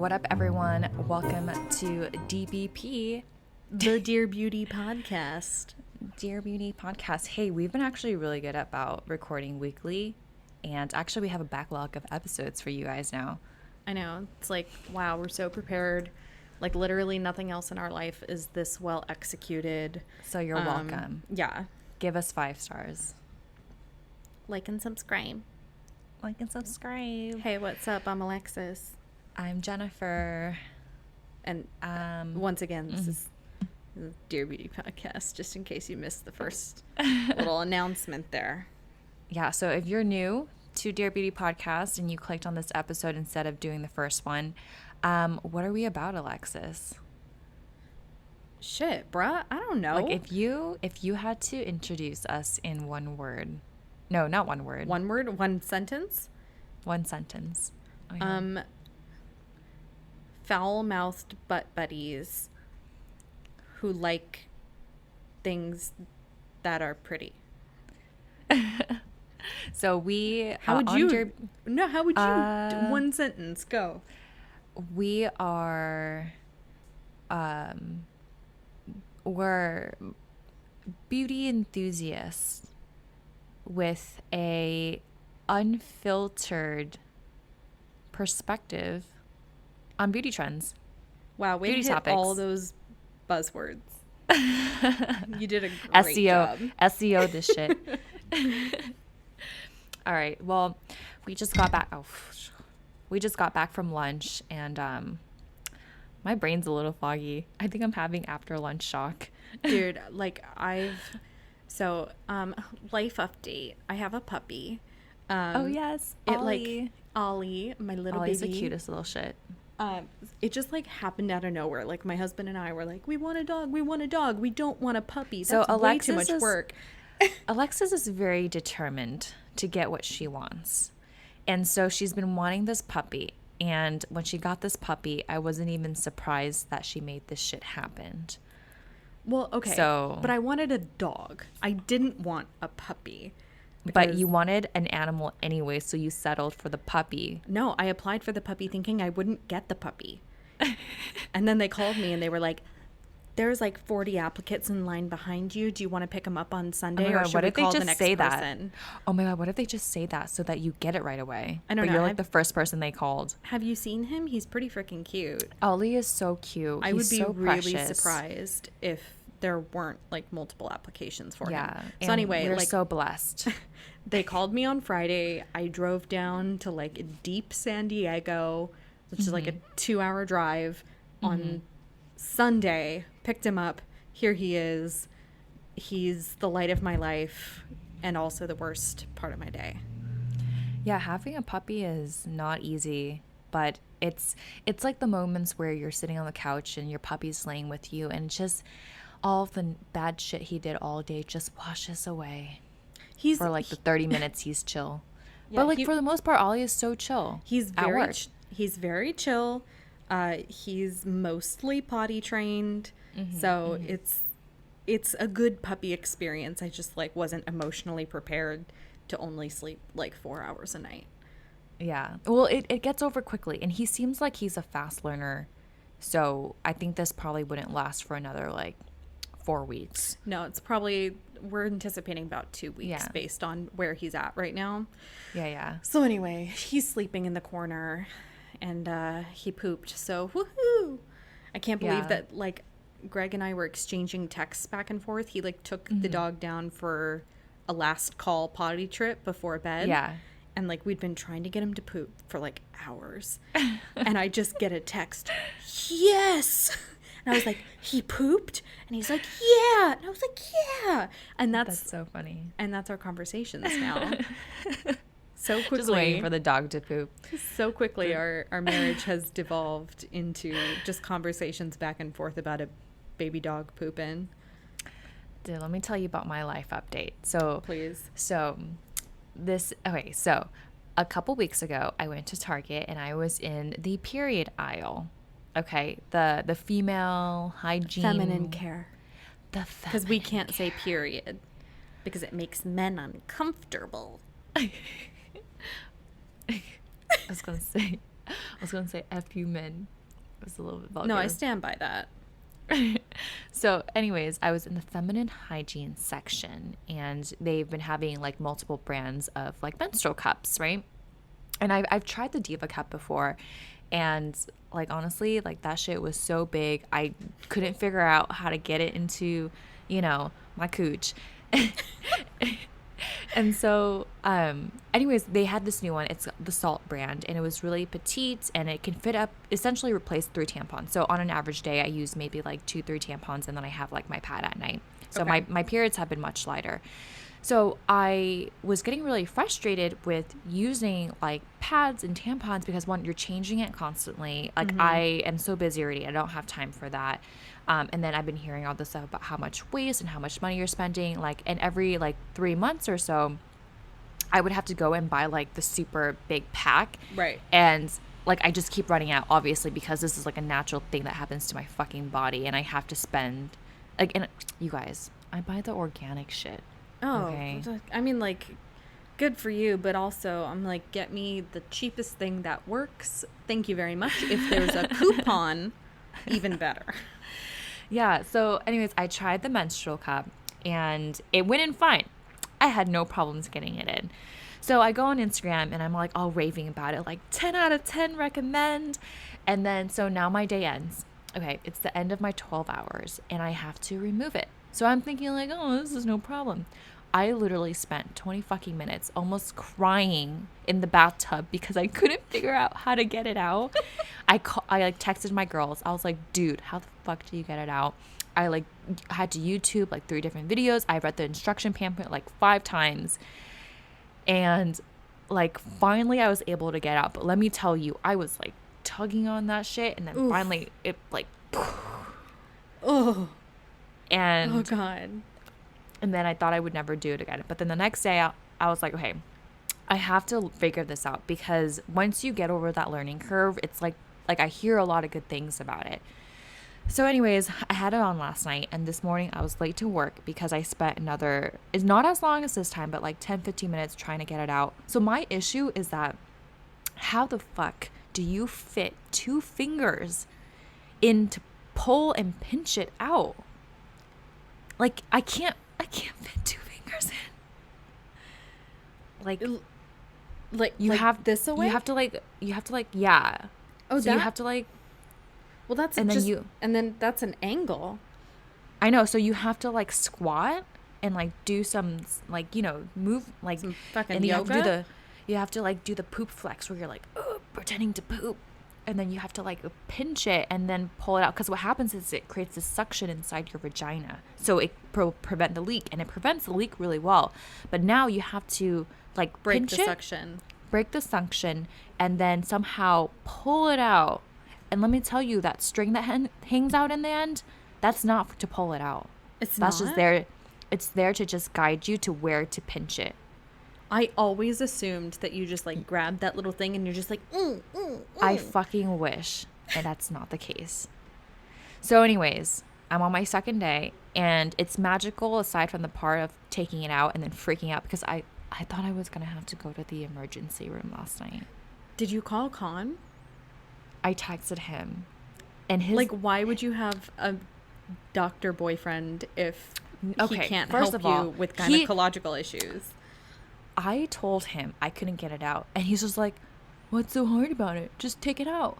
What up, everyone? Welcome to DBP, the Dear Beauty Podcast. Dear Beauty Podcast. Hey, we've been actually really good about recording weekly, and actually we have a backlog of episodes for you guys now. I know. It's like, wow, we're so prepared. Like, literally nothing else in our life is this well executed. So you're welcome. Yeah. Give us 5 stars. Like and subscribe. Like and subscribe. Hey, what's up? I'm Alexis. I'm Jennifer. And once again, this is the Dear Beauty Podcast, just in case you missed the first little announcement there. Yeah, so if you're new to Dear Beauty Podcast and you clicked on this episode instead of doing the first one, what are we about, Alexis? Shit, bruh. I don't know. Like, if you had to introduce us in one word. No, not one word. One word? One sentence? One sentence. Oh, yeah. Foul-mouthed butt buddies who like things that are pretty. So we... How would you... one sentence, go. We are... we're beauty enthusiasts with a unfiltered perspective on beauty trends. Wow, we hit topics. All those buzzwords. You did a great job. SEO this shit. All right. Well, we just got back. We just got back from lunch, and my brain's a little foggy. I think I'm having after lunch shock. Dude, like life update. I have a puppy. Oh yes, Ollie. Ollie, my little Ollie's baby. the cutest little shit. It just like happened out of nowhere. Like my husband and I were like, we want a dog. We want a dog. We don't want a puppy. That's way too much work. Alexis is very determined to get what she wants. And so she's been wanting this puppy. And when she got this puppy, I wasn't even surprised that she made this shit happen. Well, okay. But I wanted a dog. I didn't want a puppy. But you wanted an animal anyway, so you settled for the puppy. No, I applied for the puppy thinking I wouldn't get the puppy. And then they called me and they were like, there's like 40 applicants in line behind you. Do you want to pick them up on Sunday, or should we call the next person? Oh my God, what if they just say that so that you get it right away? I don't know. You're like the first person they called. Have you seen him? He's pretty freaking cute. Ollie is so cute. I would be so really precious. surprised if there weren't like multiple applications for him. Yeah. So anyway, we're so blessed. They called me on Friday. I drove down to like deep San Diego, which is like a 2-hour drive on Sunday, picked him up. Here he is. He's the light of my life and also the worst part of my day. Yeah, having a puppy is not easy, but it's like the moments where you're sitting on the couch and your puppy's laying with you, and just all of the bad shit he did all day just washes away. For like the 30 minutes he's chill. Yeah, but like for the most part, Ollie is so chill. He's very chill. He's mostly potty trained. So it's a good puppy experience. I just like wasn't emotionally prepared to only sleep like 4 hours a night. Yeah. Well, it gets over quickly, and he seems like he's a fast learner. So I think this probably wouldn't last for another like 4 weeks. No, we're anticipating about 2 weeks based on where he's at right now. Yeah. So anyway, he's sleeping in the corner, and he pooped. So woohoo! I can't believe that like Greg and I were exchanging texts back and forth. He like took the dog down for a last call potty trip before bed. Yeah. And like we'd been trying to get him to poop for like hours. And I just get a text, yes! And I was like, he pooped? And he's like, yeah. And I was like, yeah. And that's so funny. And that's our conversations now. So quickly. Just waiting for the dog to poop. So quickly our marriage has devolved into just conversations back and forth about a baby dog pooping. Dude, let me tell you about my life update. So please. So a couple weeks ago, I went to Target and I was in the period aisle. Okay, the female hygiene, feminine care. Because we can't say period because it makes men uncomfortable. I was gonna say I was going to say F you men. It was a little bit vulgar. No, I stand by that. So anyways, I was in the feminine hygiene section, and they've been having like multiple brands of like menstrual cups, right? And I've tried the Diva cup before, and like honestly, like that shit was so big, I couldn't figure out how to get it into, you know, my cooch. And so anyways, they had this new one. It's the Salt brand, and it was really petite, and it can fit up, essentially replace 3 tampons. So on an average day, I use maybe like 2-3 tampons, and then I have like my pad at night. So Okay. my periods have been much lighter. So I was getting really frustrated with using like pads and tampons because, one, you're changing it constantly. Like I am so busy already. I don't have time for that. And then I've been hearing all this stuff about how much waste and how much money you're spending. Like, and every like 3 months or so, I would have to go and buy like the super big pack. Right. And like I just keep running out, obviously, because this is like a natural thing that happens to my fucking body, and I have to spend like, and you guys, I buy the organic shit. Oh, Okay. I mean, like, good for you, but also I'm like, get me the cheapest thing that works. Thank you very much. If there's a coupon, even better. Yeah. So anyways, I tried the menstrual cup, and it went in fine. I had no problems getting it in. So I go on Instagram, and I'm like all raving about it, like 10 out of 10 recommend. And then so now my day ends. Okay, it's the end of my 12 hours, and I have to remove it. So I'm thinking like, oh, this is no problem. I literally spent 20 fucking minutes almost crying in the bathtub because I couldn't figure out how to get it out. I like texted my girls. I was like, dude, how the fuck do you get it out? I like had to YouTube like 3 different videos. I read the instruction pamphlet like 5 times. And like finally I was able to get out. But let me tell you, I was like tugging on that shit, and then Oof. finally it like Oh, and oh God. and then I thought I would never do it again. But then the next day I was like, okay, I have to figure this out, because once you get over that learning curve, it's like I hear a lot of good things about it. So anyways, I had it on last night, and this morning I was late to work because I spent another, it's not as long as this time, but like 10-15 minutes trying to get it out. So my issue is that how the fuck do you fit 2 fingers in to pull and pinch it out? Like I can't fit 2 fingers in. Like you like have this away? You have to like yeah. Oh, so you have to like, well, that's and just, then and then that's an angle. I know, so you have to like squat and like do some like, you know, move like Some fucking and yoga? you have to like do the poop flex where you're like, oh, pretending to poop, and then you have to like pinch it and then pull it out, because what happens is it creates this suction inside your vagina, so it prevent the leak, and it prevents the leak really well. But now you have to like Break pinch the it, suction. break the suction, and then somehow pull it out. And let me tell you, that string that hangs out in the end, that's not to pull it out. It's That's not? just there. It's there to just guide you to where to pinch it. I always assumed that you just like grabbed that little thing and you're just like, I fucking wish, and that's not the case. So anyways, I'm on my second day, and it's magical aside from the part of taking it out and then freaking out, because I thought I was going to have to go to the emergency room last night. Did you call Con? I texted him, and his Like, why would you have a doctor boyfriend if he Okay, can't first help of all, you with he- gynecological issues? I told him I couldn't get it out, and he's just like, what's so hard about it? Just take it out.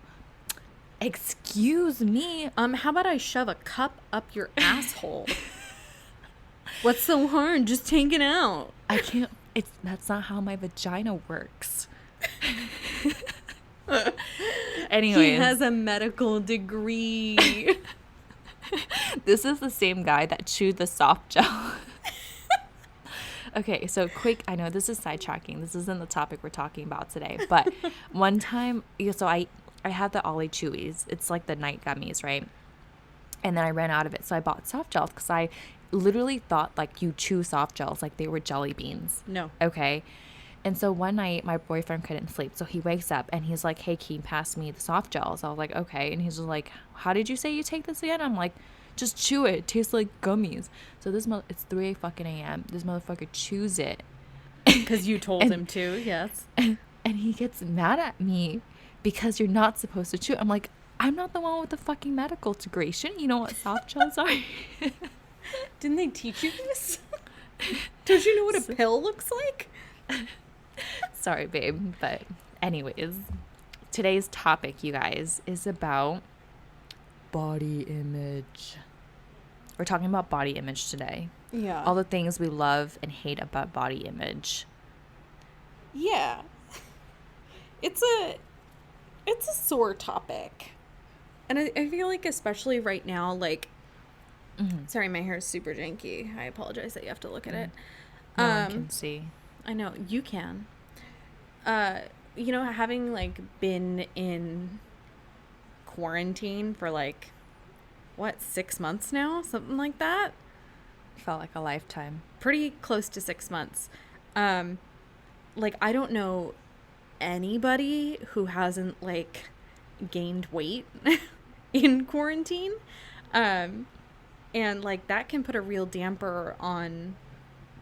Excuse me. How about I shove a cup up your asshole? What's so hard? Just take it out. I can't. That's not how my vagina works. Anyways, He has a medical degree. this is the same guy that chewed the soft gel. Okay, so quick, I know this is sidetracking. This isn't the topic we're talking about today. But one time, so I had the Ollie Chewies. It's like the night gummies, right? And then I ran out of it. So I bought soft gels, because I literally thought like you chew soft gels like they were jelly beans. No. Okay. And so one night my boyfriend couldn't sleep. So he wakes up and he's like, hey, can you pass me the soft gels? I was like, okay. And he's just like, how did you say you take this again? I'm like, just chew it. It tastes like gummies. So it's 3 fucking a.m. This motherfucker chews it. Because you told him to, yes. And he gets mad at me because you're not supposed to chew. I'm like, I'm not the one with the fucking medical degree. Shouldn't you know what soft gels are? Didn't they teach you this? Don't you know what a pill looks like? Sorry, babe. But anyways, today's topic, you guys, is about body image. We're talking about body image today. Yeah. All the things we love and hate about body image. Yeah. It's a sore topic. And I feel like especially right now, like, sorry, my hair is super janky. I apologize that you have to look at it. No one can see. I know, you can. You know, having, like, been in quarantine for, like, 6 months now? Something like that? Felt like a lifetime. Pretty close to 6 months. Like, I don't know anybody who hasn't, like, gained weight in quarantine. And, like, that can put a real damper on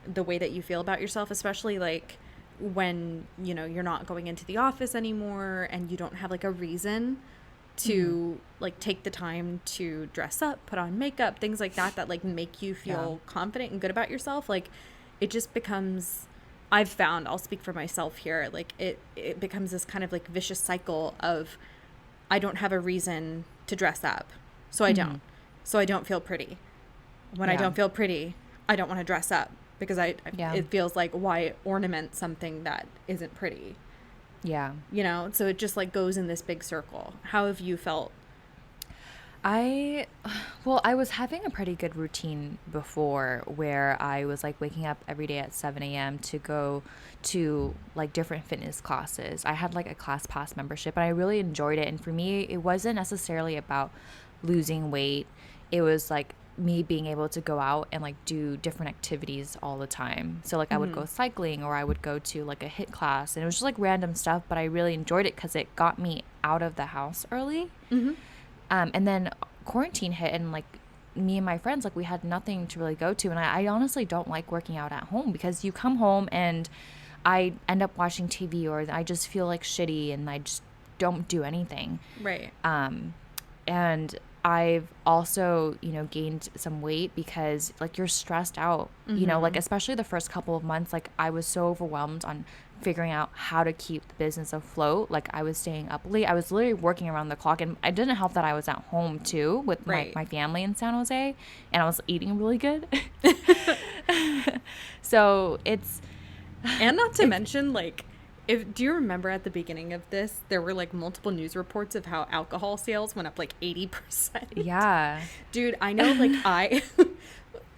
the way that you feel about yourself, especially, like, when, you know, you're not going into the office anymore and you don't have, like, a reason to, like, take the time to dress up, put on makeup, things like that, that, like, make you feel confident and good about yourself. Like, it just becomes... I've found, I'll speak for myself here, like, it becomes this kind of, like, vicious cycle of I don't have a reason to dress up, so I don't. So I don't feel pretty. When I don't feel pretty, I don't want to dress up because it feels like, why ornament something that isn't pretty? Yeah. You know, so it just, like, goes in this big circle. How have you felt? I was having a pretty good routine before where I was, like, waking up every day at 7 a.m. to go to, like, different fitness classes. I had, like, a class pass membership and I really enjoyed it. And for me, it wasn't necessarily about losing weight. It was, like, me being able to go out and, like, do different activities all the time. So, like, I would go cycling or I would go to, like, a HIIT class, and it was just, like, random stuff, but I really enjoyed it because it got me out of the house early. And then quarantine hit, and, like, me and my friends, like, we had nothing to really go to. And I honestly don't like working out at home because you come home and I end up watching TV, or I just feel, like, shitty and I just don't do anything. Right. And I've also, you know, gained some weight because, like, you're stressed out, you know, like, especially the first couple of months, like, I was so overwhelmed on figuring out how to keep the business afloat. Like, I was staying up late. I was literally working around the clock, and it didn't help that I was at home too with my family in San Jose, and I was eating really good. So it's, and not to mention, like, do you remember at the beginning of this, there were, like, multiple news reports of how alcohol sales went up, like, 80%? Yeah. Dude, I know, like, I,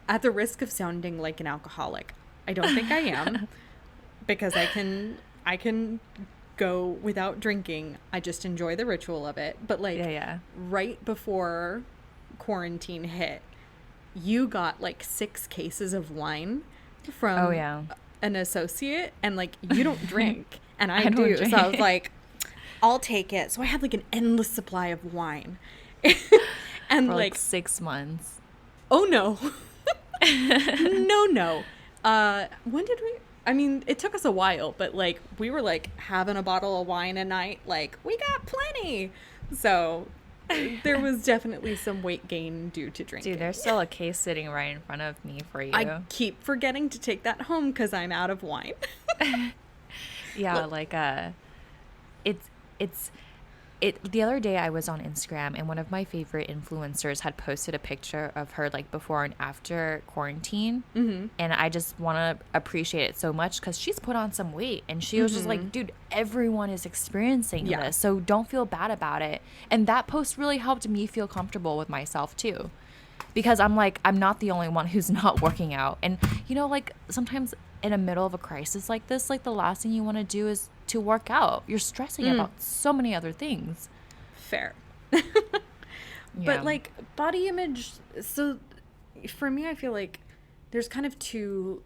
at the risk of sounding like an alcoholic, I don't think I am, because I can go without drinking. I just enjoy the ritual of it. But, like, right before quarantine hit, you got, like, 6 cases of wine from an associate, and, like, you don't drink, and I do. Drink. So I was like, I'll take it. So I had, like, an endless supply of wine. And for, like, 6 months. Oh no. No. When did we, I mean, it took us a while, but, like, we were, like, having a bottle of wine a night, like, we got plenty. So there was definitely some weight gain due to drinking. Dude, there's still a case sitting right in front of me for you. I keep forgetting to take that home because I'm out of wine. Yeah, like, the other day I was on Instagram, and one of my favorite influencers had posted a picture of her, like, before and after quarantine. And I just want to appreciate it so much because she's put on some weight, and she was just like, dude, everyone is experiencing this, so don't feel bad about it. And that post really helped me feel comfortable with myself too, because I'm like, I'm not the only one who's not working out. And, you know, like, sometimes in the middle of a crisis like this, like, the last thing you want to do is to work out. You're stressing about so many other things. Fair. But, like, body image, so for me, I feel like there's kind of 2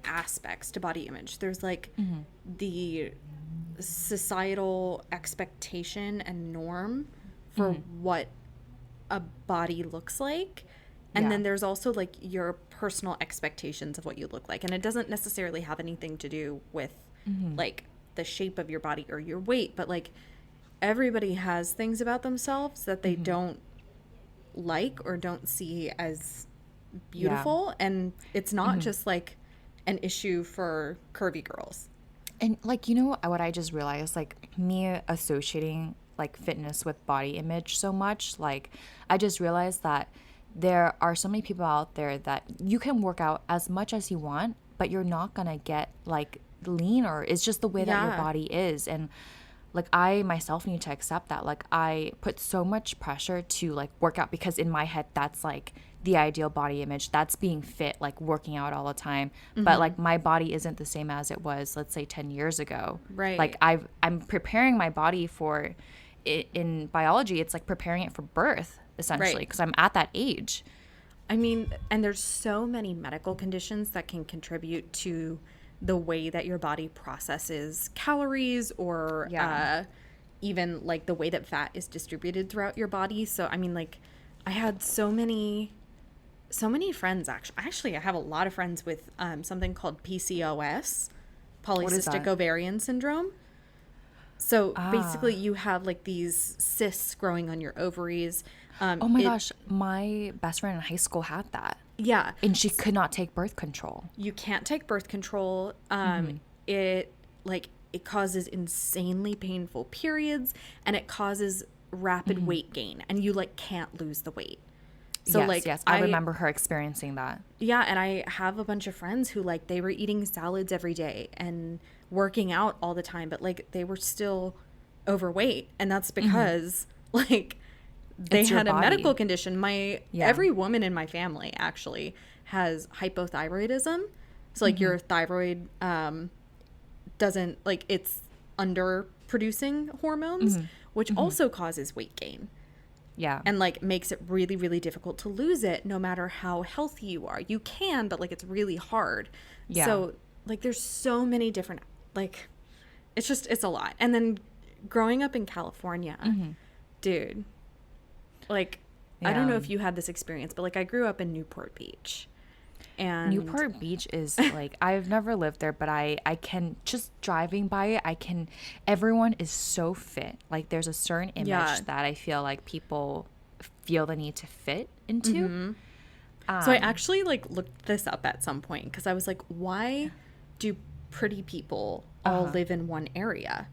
aspects to body image. There's, like, the societal expectation and norm for what a body looks like, and then there's also, like, your personal expectations of what you look like. And it doesn't necessarily have anything to do with like the shape of your body or your weight, but, like, everybody has things about themselves that they don't like or don't see as beautiful. And it's not just like an issue for curvy girls. And like, you know what I just realized, like me associating like fitness with body image so much, like I just realized that there are so many people out there that you can work out as much as you want, but you're not gonna get like lean, or it's just the way that your body is. And like I myself need to accept that. Like I put so much pressure to like work out because in my head that's like the ideal body image. That's being fit, like working out all the time. But like my body isn't the same as it was, let's say 10 years ago. Right. Like I'm preparing my body for it. In biology, it's like preparing it for birth essentially, because I'm at that age. I mean, and there's so many medical conditions that can contribute to the way that your body processes calories, or even like the way that fat is distributed throughout your body. So, I mean, like I had so many friends, actually I have a lot of friends with something called PCOS, polycystic ovarian syndrome. So basically you have like these cysts growing on your ovaries. Oh my gosh, my best friend in high school had that. Yeah. And she could not take birth control. You can't take birth control. It causes insanely painful periods, and it causes rapid weight gain, and you like can't lose the weight. So yes, I remember her experiencing that. Yeah, and I have a bunch of friends who like they were eating salads every day and working out all the time, but like they were still overweight, and that's because like they had a medical condition. Every woman in my family actually has hypothyroidism. So like your thyroid doesn't, like, it's under producing hormones, which also causes weight gain. Yeah. And like makes it really, really difficult to lose it no matter how healthy you are. You can, but like it's really hard. Yeah. So like there's so many different, like it's a lot. And then growing up in California, dude, like I don't know if you had this experience, but like I grew up in Newport Beach. And Newport Beach is like, I've never lived there, but I can, just driving by it, everyone is so fit. Like there's a certain image that I feel like people feel the need to fit into. So I actually like looked this up at some point because I was like, why do pretty people all live in one area?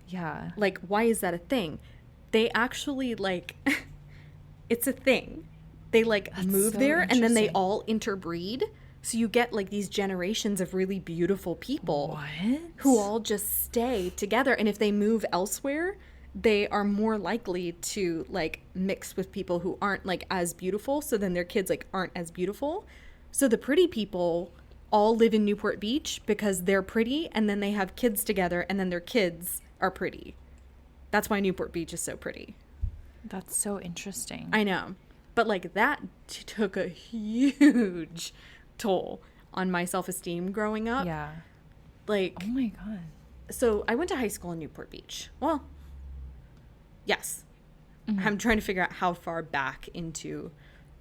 Yeah. Like, why is that a thing? They actually like, it's a thing. They like move there and then they all interbreed. So you get like these generations of really beautiful people who all just stay together. And if they move elsewhere, they are more likely to like mix with people who aren't like as beautiful. So then their kids like aren't as beautiful. So the pretty people all live in Newport Beach because they're pretty, and then they have kids together, and then their kids are pretty. That's why Newport Beach is so pretty. That's so interesting. I know. But like that took a huge toll on my self-esteem growing up. Yeah. Like, oh my God. So I went to high school in Newport Beach. Well, yes. I'm trying to figure out how far back into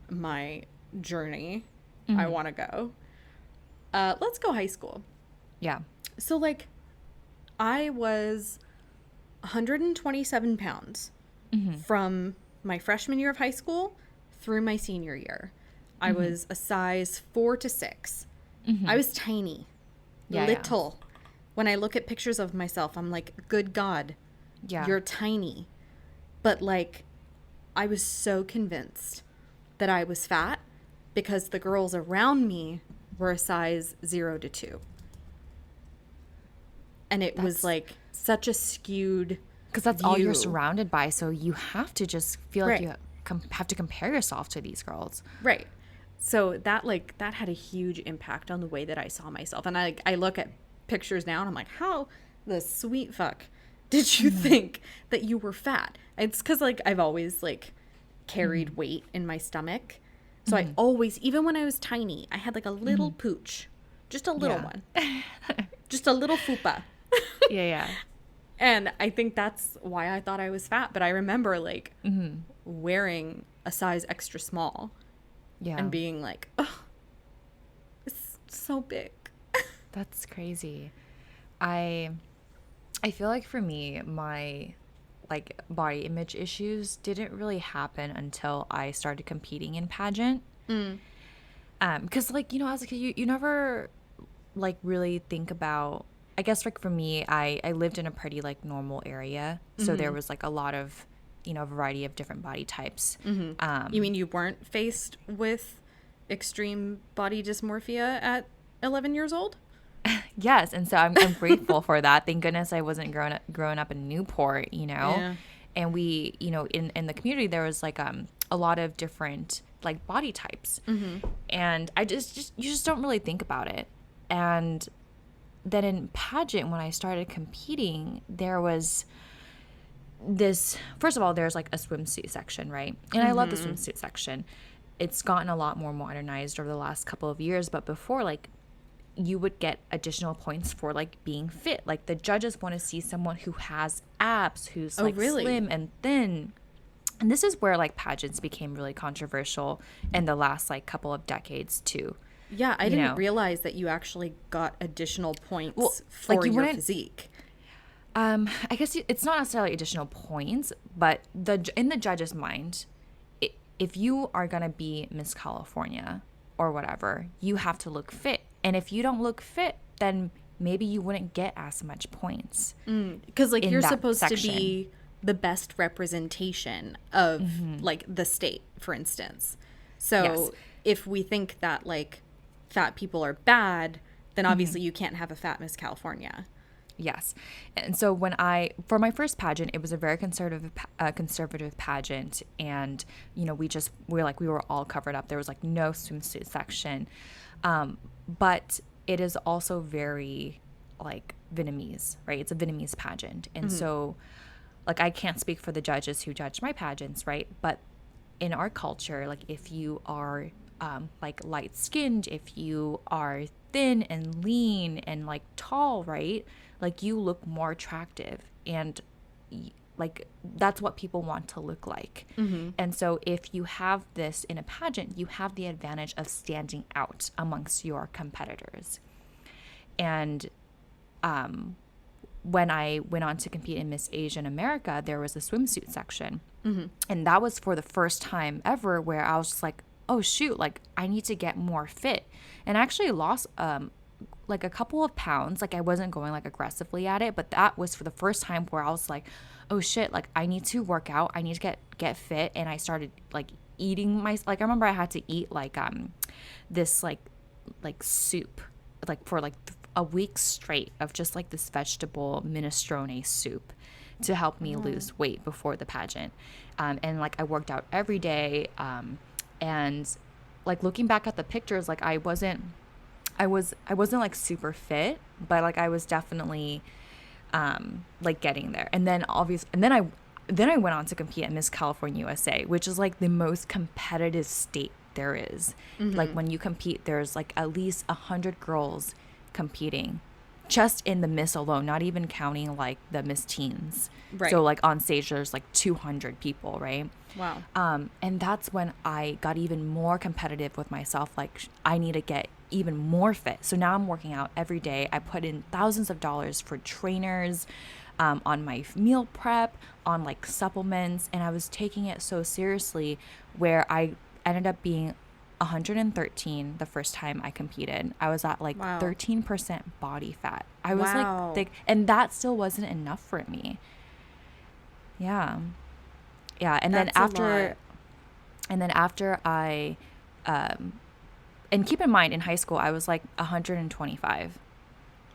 my journey I want to go. Let's go high school. Yeah. So like I was 127 pounds from my freshman year of high school through my senior year. I was a size 4 to 6. I was tiny, little. Yeah. When I look at pictures of myself, I'm like, good God, you're tiny. But like, I was so convinced that I was fat because the girls around me were a size 0 to 2. And it was like such a skewed, because that's all you're surrounded by. So you have to just feel like you have to compare yourself to these girls. Right. So that had a huge impact on the way that I saw myself. And I look at pictures now and I'm like, how the sweet fuck did you think that you were fat? It's because like I've always like carried weight in my stomach. So I always, even when I was tiny, I had like a little pooch, just a little one, just a little fupa. Yeah. And I think that's why I thought I was fat. But I remember like wearing a size extra small and being like, oh, it's so big. That's crazy. I feel like for me, my like body image issues didn't really happen until I started competing in pageant. Because like, you know, as a kid, you never like really think about, I guess like for me, I lived in a pretty like normal area. So there was like a lot of, you know, variety of different body types. You mean you weren't faced with extreme body dysmorphia at 11 years old? Yes, and so I'm grateful for that. Thank goodness I wasn't growing up in Newport, you know. Yeah. And we, you know, in the community there was like a lot of different like body types, and I just you just don't really think about it. And then in pageant, when I started competing, there was this. First of all, there's like a swimsuit section, right? And I love the swimsuit section. It's gotten a lot more modernized over the last couple of years, but before, like, you would get additional points for like being fit. Like the judges want to see someone who has abs, who's like slim and thin. And this is where like pageants became really controversial in the last like couple of decades too. Yeah, I didn't realize that you actually got additional points for like your physique. I guess it's not necessarily additional points, but in the judge's mind, if you are gonna be Miss California or whatever, you have to look fit. And if you don't look fit, then maybe you wouldn't get as much points. Because like you're supposed to be the best representation of like the state, for instance. So if we think that like fat people are bad, then obviously you can't have a fat Miss California. Yes. And so for my first pageant, it was a very conservative pageant. And, you know, we were all covered up. There was like no swimsuit section. But it is also very like Vietnamese, right? It's a Vietnamese pageant. And so like, I can't speak for the judges who judge my pageants, right? But in our culture, like if you are like light skinned, if you are thin and lean and like tall, right? Like you look more attractive, and like that's what people want to look like. And so if you have this in a pageant, you have the advantage of standing out amongst your competitors. And when I went on to compete in Miss Asian America, there was a swimsuit section. And that was for the first time ever where I was just like, oh shoot, like I need to get more fit. And I actually lost like a couple of pounds. Like I wasn't going like aggressively at it, but that was for the first time where I was like, oh shit, like I need to work out, I need to get fit. And I started like eating like I remember I had to eat like this like soup like for like a week straight of just like this vegetable minestrone soup to help me lose weight before the pageant. And like I worked out every day, and like looking back at the pictures, like I wasn't like super fit, but like I was definitely like getting there. And then then I went on to compete at Miss California USA, which is like the most competitive state there is. Like when you compete, there's like at least 100 girls competing just in the Miss alone, not even counting like the Miss Teens. Right. So like on stage there's like 200 people, right? Wow. And that's when I got even more competitive with myself. Like I need to get even more fit. So now I'm working out every day. I put in thousands of dollars for trainers, on my meal prep, on like supplements, and I was taking it so seriously where I ended up being 113 the first time I competed. I was at like 13% body fat. I was like thick, and that still wasn't enough for me. Yeah. And then after I and keep in mind in high school I was like 125,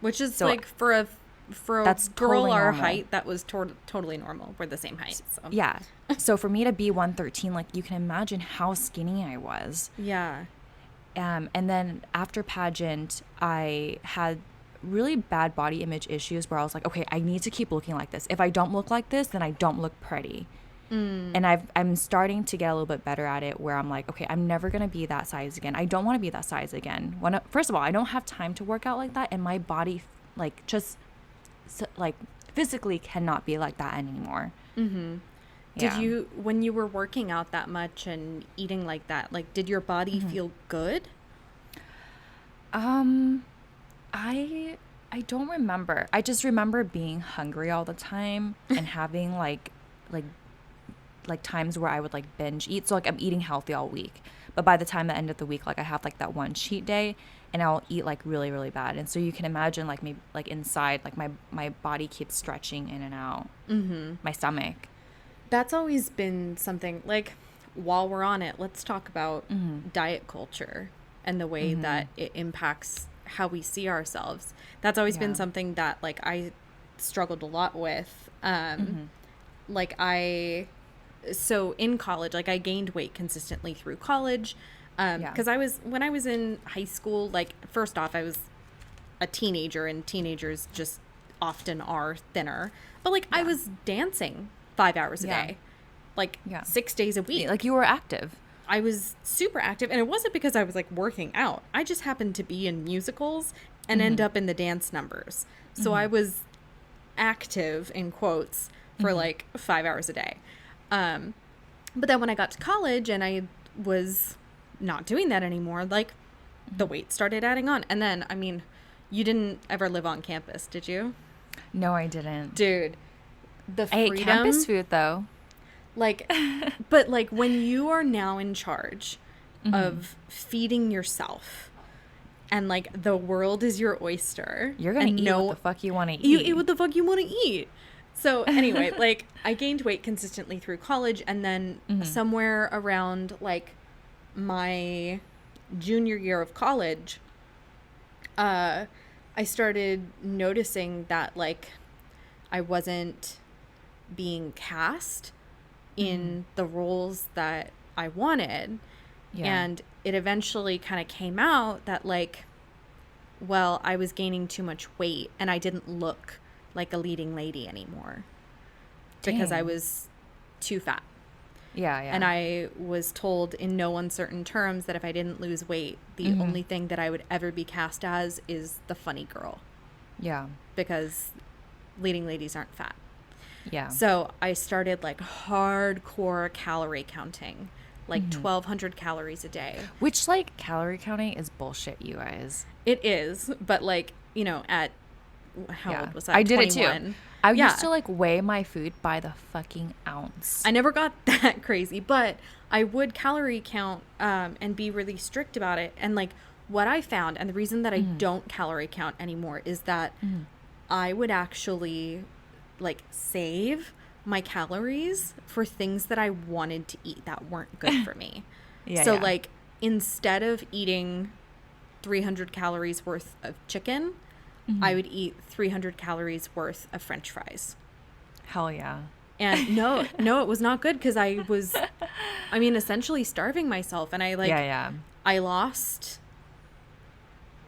which is so like for a that's girl totally our normal. height, that was totally normal. We're the same height. So. Yeah. So for me to be 113, like you can imagine how skinny I was. Yeah. And then after pageant, I had really bad body image issues where I was like, okay, I need to keep looking like this. If I don't look like this, then I don't look pretty. And I'm starting to get a little bit better at it where I'm like, okay, I'm never going to be that size again. I don't want to be that size again. First of all, I don't have time to work out like that. And my body like just like physically cannot be like that anymore. Did you, when you were working out that much and eating like that, like did your body feel good? I don't remember. I just remember being hungry all the time and having like like times where I would like binge eat. So like I'm eating healthy all week, but by the time the end of the week, like I have like that one cheat day and I'll eat like really, really bad. And so you can imagine like maybe like inside, like my body keeps stretching in and out, my stomach. That's always been something, like, while we're on it, let's talk about diet culture and the way that it impacts how we see ourselves. That's always been something that like I struggled a lot with. Like so in college, like I gained weight consistently through college. Because when I was in high school, like, first off, I was a teenager, and teenagers just often are thinner. But like I was dancing 5 hours a day, like 6 days a week. Like you were active. I was super active, and it wasn't because I was like working out. I just happened to be in musicals and end up in the dance numbers. So I was active in quotes for like 5 hours a day. But then when I got to college and I was not doing that anymore, like the weight started adding on. And then, I mean, you didn't ever live on campus, did you? No, I didn't. Dude, the freedom. I ate campus food though. Like, but like when you are now in charge of feeding yourself and like the world is your oyster. You're going to eat what the fuck you want to eat. You eat what the fuck you want to eat. So anyway, like I gained weight consistently through college, and then somewhere around like my junior year of college, I started noticing that like I wasn't being cast in the roles that I wanted. And it eventually kind of came out that like, well, I was gaining too much weight and I didn't look like a leading lady anymore because I was too fat. And I was told in no uncertain terms that if I didn't lose weight, the only thing that I would ever be cast as is the funny girl. Because leading ladies aren't fat. So I started like hardcore calorie counting, like 1,200 calories a day. Which like calorie counting is bullshit, you guys. It is, but like, you know, at how old was that? I did 21. It too. I used to like weigh my food by the fucking ounce. I never got that crazy, but I would calorie count and be really strict about it. And like what I found, and the reason that I don't calorie count anymore, is that I would actually like save my calories for things that I wanted to eat that weren't good for me. Like instead of eating 300 calories worth of chicken, I would eat 300 calories worth of French fries. Hell yeah. And no, it was not good because I was, I mean, essentially starving myself. And I like, I lost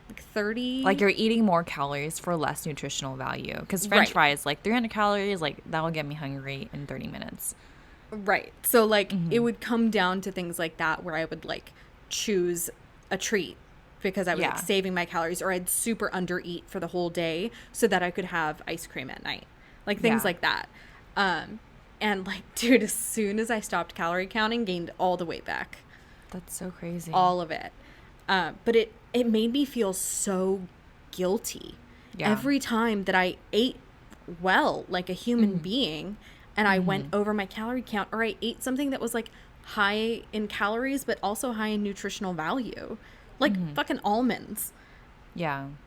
like 30. Like you're eating more calories for less nutritional value. Because French fries, like 300 calories, like that'll get me hungry in 30 minutes. Right. So like it would come down to things like that where I would like choose a treat because I was like saving my calories, or I'd super undereat for the whole day so that I could have ice cream at night. Like things like that. And like, dude, as soon as I stopped calorie counting, gained all the weight back. That's so crazy. All of it. But it made me feel so guilty every time that I ate well, like a human being, and I went over my calorie count, or I ate something that was like high in calories, but also high in nutritional value. Like fucking almonds.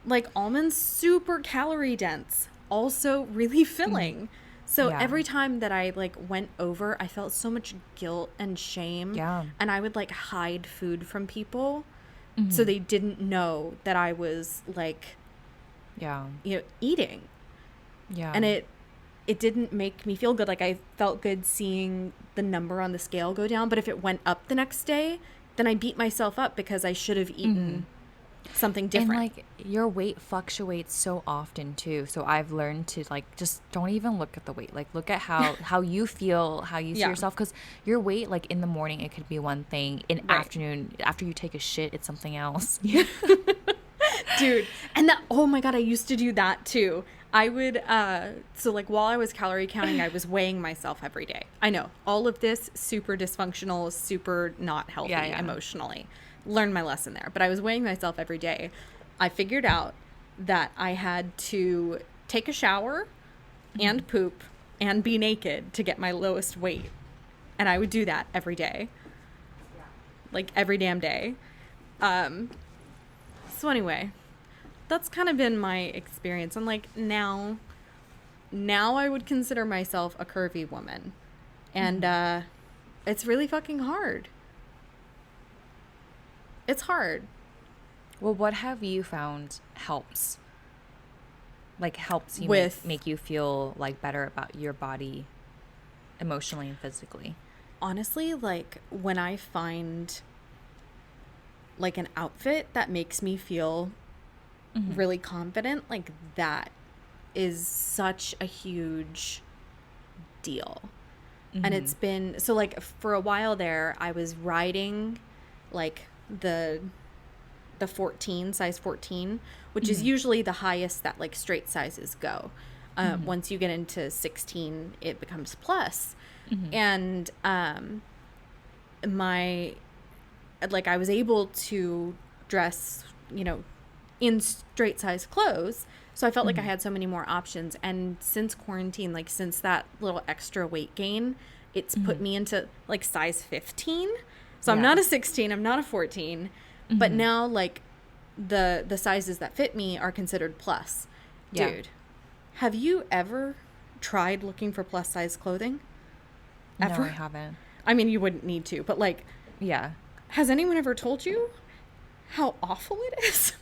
Like almonds, super calorie dense, also really filling. So every time that I like went over, I felt so much guilt and shame. And I would like hide food from people so they didn't know that I was like, you know, eating. And it didn't make me feel good. Like I felt good seeing the number on the scale go down, but if it went up the next day, then I beat myself up because I should have eaten something different. And like your weight fluctuates so often too. So I've learned to like just don't even look at the weight. Like look at how you feel, how you see yourself, because your weight, like in the morning it could be one thing, in afternoon after you take a shit it's something else. Dude, and that, oh my god, I used to do that too. I would so like while I was calorie counting, I was weighing myself every day. I know all of this super dysfunctional, super not healthy emotionally. Learned my lesson there, but I was weighing myself every day. I figured out that I had to take a shower and poop and be naked to get my lowest weight. And I would do that every day. Like every damn day. So anyway, that's kind of been my experience. And like now I would consider myself a curvy woman. And it's really fucking hard. It's hard. Well, what have you found helps? Like helps you make you feel like better about your body emotionally and physically? Honestly, like when I find like an outfit that makes me feel really confident, like that is such a huge deal. And it's been, so like for a while there, I was riding like the 14, size 14, which is usually the highest that like straight sizes go. Once you get into 16, it becomes plus. And I was able to dress, you know, in straight size clothes. So I felt like I had so many more options. And since quarantine, like since that little extra weight gain, it's put me into like size 15. So I'm not a 16, I'm not a 14. But now like the sizes that fit me are considered plus. Yeah. Dude, have you ever tried looking for plus size clothing? Ever? No, I haven't. I mean, you wouldn't need to, but like, yeah. Has anyone ever told you how awful it is?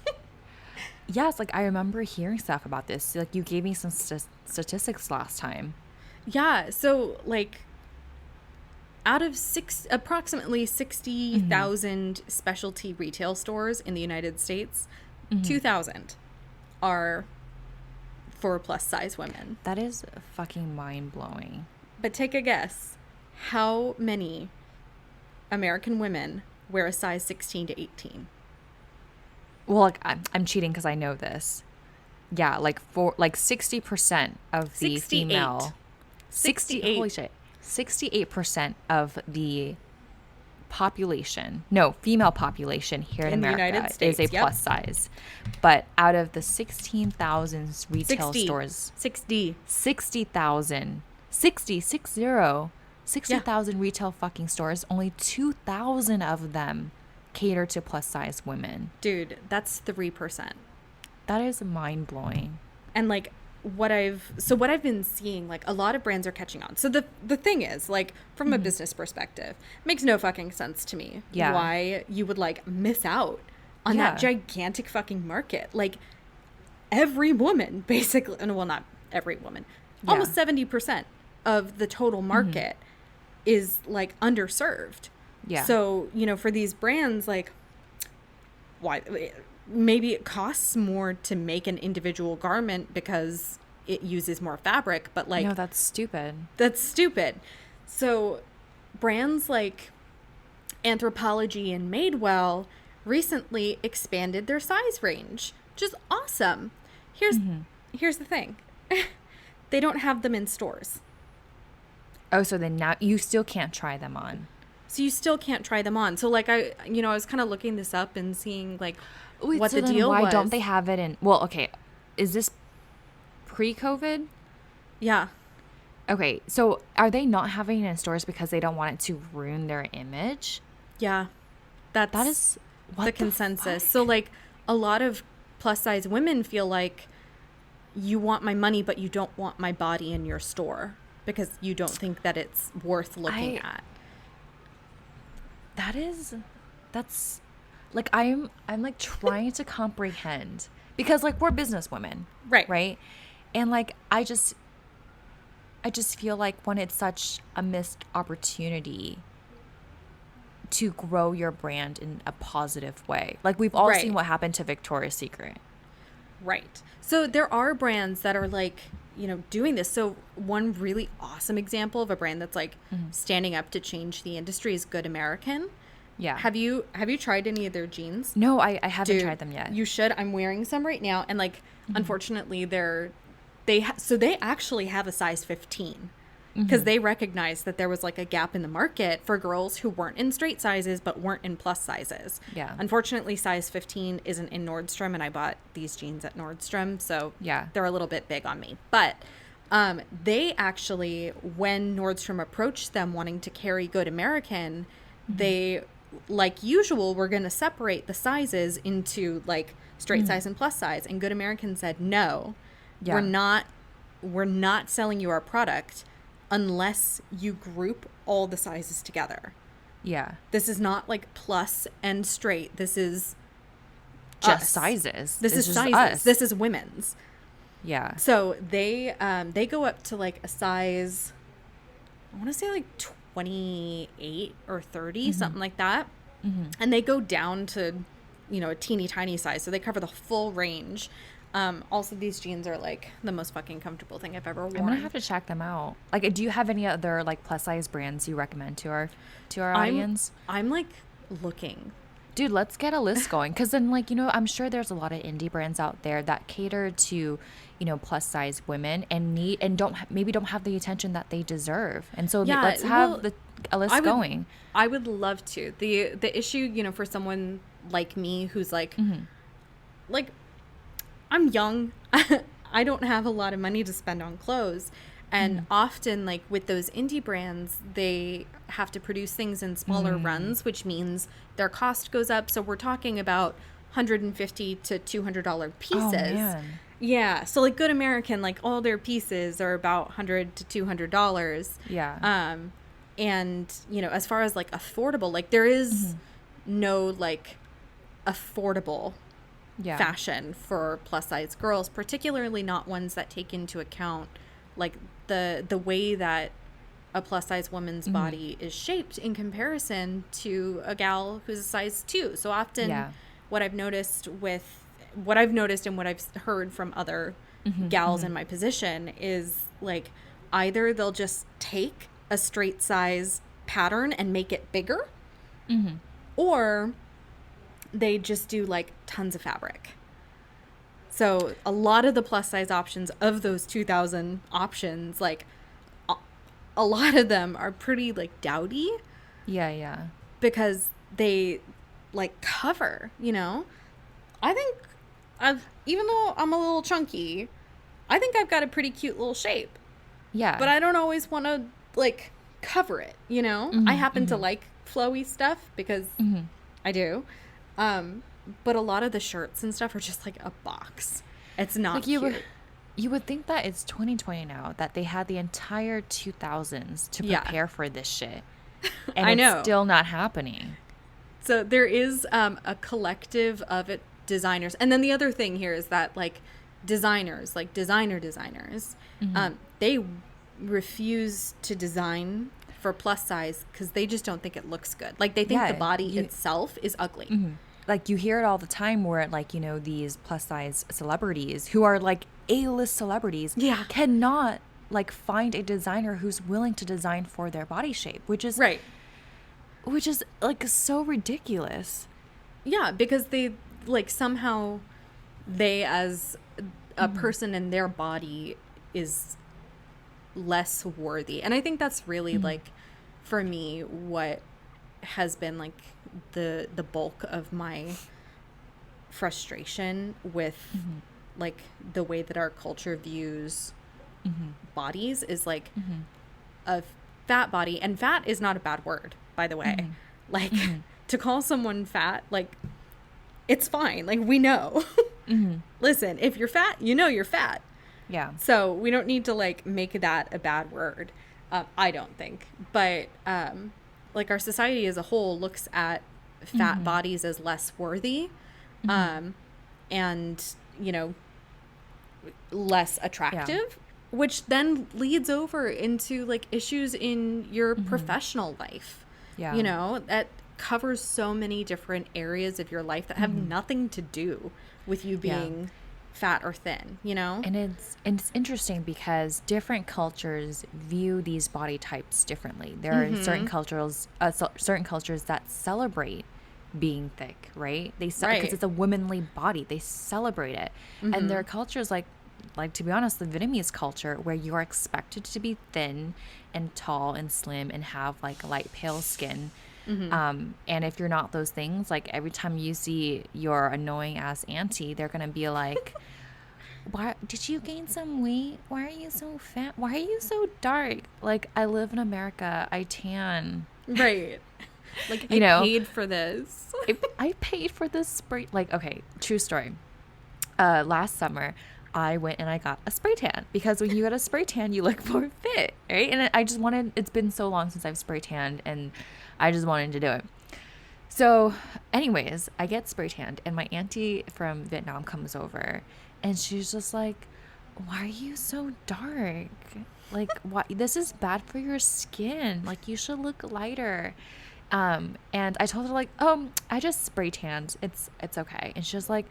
Yes, like I remember hearing stuff about this. Like you gave me some statistics last time. Yeah, so like out of approximately 60,000 specialty retail stores in the United States, 2,000 are for plus size women. That is fucking mind blowing. But take a guess. How many American women wear a size 16 to 18? Well, like I'm cheating because I know this. Yeah, like 60% of the 68. female 68. Holy shit. 68% of the female population here in America the United States, is a plus size. But out of the 16,000 retail stores, 60,000 retail fucking stores, only 2,000 of them cater to plus size women. Dude, that's 3%. That is mind blowing. And like what I've been seeing, like a lot of brands are catching on. So the thing is, like from a business perspective, it makes no fucking sense to me why you would like miss out on that gigantic fucking market. Like every woman basically, well, not every woman, almost 70% of the total market is like underserved. Yeah. So, you know, for these brands, like why maybe it costs more to make an individual garment because it uses more fabric, but like no, that's stupid. So brands like Anthropologie and Madewell recently expanded their size range, which is awesome. Here's the thing. They don't have them in stores. Oh, so then now you still can't try them on. So you still can't try them on. So like I was kind of looking this up and seeing like what the deal was. Why don't they have it in? Well, okay, is this pre-COVID? Yeah. Okay, so are they not having it in stores because they don't want it to ruin their image? Yeah, that is the consensus. Fuck? So like a lot of plus size women feel like you want my money, but you don't want my body in your store because you don't think that it's worth looking at. That's like I'm like trying to comprehend because like we're businesswomen, right, and like I just feel like when it's such a missed opportunity to grow your brand in a positive way, like we've all seen what happened to Victoria's Secret, right? So there are brands that are like, you know, doing this. So one really awesome example of a brand that's like standing up to change the industry is Good American. Yeah. Have you tried any of their jeans? No, I haven't tried them yet. You should. I'm wearing some right now, and like unfortunately they actually have a size 15 because they recognized that there was like a gap in the market for girls who weren't in straight sizes but weren't in plus sizes. Yeah. Unfortunately, size 15 isn't in Nordstrom, and I bought these jeans at Nordstrom, so yeah, they're a little bit big on me. But They actually, when Nordstrom approached them wanting to carry Good American, they, like usual, were going to separate the sizes into like straight size and plus size. And Good American said, no, we're not selling you our product unless you group all the sizes together. Yeah. This is not like plus and straight. This is just us. sizes. This is sizes. Us. This is women's. Yeah. So they go up to like a size, I want to say like 28 or 30, something like that. And they go down to, you know, a teeny tiny size. So they cover the full range. Also, these jeans are like the most fucking comfortable thing I've ever worn. I'm gonna have to check them out. Like, do you have any other like plus size brands you recommend to our audience? I'm like looking. Dude, let's get a list going. Because then, like, you know, I'm sure there's a lot of indie brands out there that cater to, you know, plus size women and don't have the attention that they deserve. And so let's have a list going. I would love to. The issue, you know, for someone like me who's like, like, I'm young. I don't have a lot of money to spend on clothes. And often, like, with those indie brands, they have to produce things in smaller runs, which means their cost goes up. So we're talking about $150 to $200 pieces. Oh, man. Yeah. So, like, Good American, like, all their pieces are about $100 to $200. Yeah. And, you know, as far as, like, affordable, like, there is no, like, affordable fashion for plus size girls, particularly not ones that take into account like the way that a plus size woman's body is shaped in comparison to a gal who's a size 2. So often what I've noticed and what I've heard from other gals in my position is like either they'll just take a straight size pattern and make it bigger, or they just do like tons of fabric. So a lot of the plus size options of those 2,000 options, like a lot of them are pretty like dowdy. Yeah. Because they like cover, you know. I think even though I'm a little chunky, I think I've got a pretty cute little shape. Yeah. But I don't always want to like cover it, you know. I happen to like flowy stuff because I do. But a lot of the shirts and stuff are just like a box. It's not like cute. You would think that it's 2020 now, that they had the entire 2000s to prepare for this shit. And I know. It's still not happening. So there is a collective of designers. And then the other thing here is that like designers, like designers, they refuse to design for plus size because they just don't think it looks good. Like they think the body itself is ugly. Like you hear it all the time where like, you know, these plus size celebrities who are like A-list celebrities cannot like find a designer who's willing to design for their body shape, which is like so ridiculous. Yeah, because they like somehow they as a person in their body is less worthy. And I think that's really like for me what has been like the bulk of my frustration with like the way that our culture views bodies is like a fat body. And fat is not a bad word, by the way. Like to call someone fat, like it's fine. Like we know. Listen, if you're fat, you know you're fat. Yeah. So we don't need to like make that a bad word. I don't think. But like our society as a whole looks at fat bodies as less worthy, and you know, less attractive, which then leads over into like issues in your professional life. Yeah. You know, that covers so many different areas of your life that have nothing to do with you being fat or thin, you know? And it's interesting because different cultures view these body types differently. There are certain cultures that celebrate being thick, right? Because it's a womanly body. They celebrate it. And there are cultures like to be honest, the Vietnamese culture where you are expected to be thin and tall and slim and have like light pale skin. And if you're not those things, like every time you see your annoying ass auntie, they're gonna be like, why did you gain some weight? Why are you so fat? Why are you so dark? Like, I live in America. I tan. Right. Like, You know, paid for this. I paid for this spray. Like, okay, true story. Last summer, I went and I got a spray tan because when you get a spray tan, you look more fit, right? And I just wanted, it's been so long since I've spray tanned and I just wanted to do it. So anyways, I get spray tanned and my auntie from Vietnam comes over and she's just like, why are you so dark? Like, why? This is bad for your skin. Like, you should look lighter. And I told her like, I just spray tanned. It's okay. And she's like,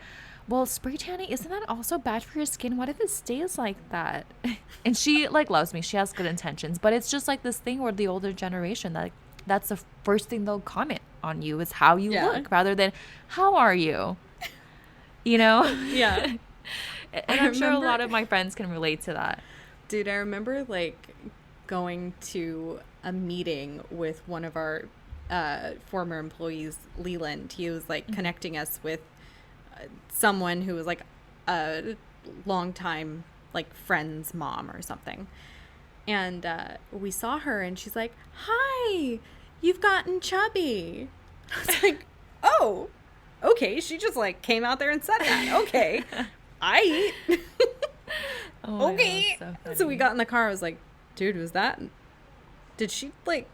well, spray tanning, isn't that also bad for your skin? What if it stays like that? And she like loves me. She has good intentions, but it's just like this thing where the older generation, that like, that's the first thing they'll comment on you is how you look rather than how are you, you know? Yeah. And I'm sure a lot of my friends can relate to that. Dude, I remember like going to a meeting with one of our former employees, Leland. He was like connecting us with someone who was like a longtime like friend's mom or something. And we saw her and she's like, hi, you've gotten chubby. I was like, oh, okay. She just like came out there and said that. Okay. I eat. Oh okay. God, so we got in the car. I was like, dude, did she like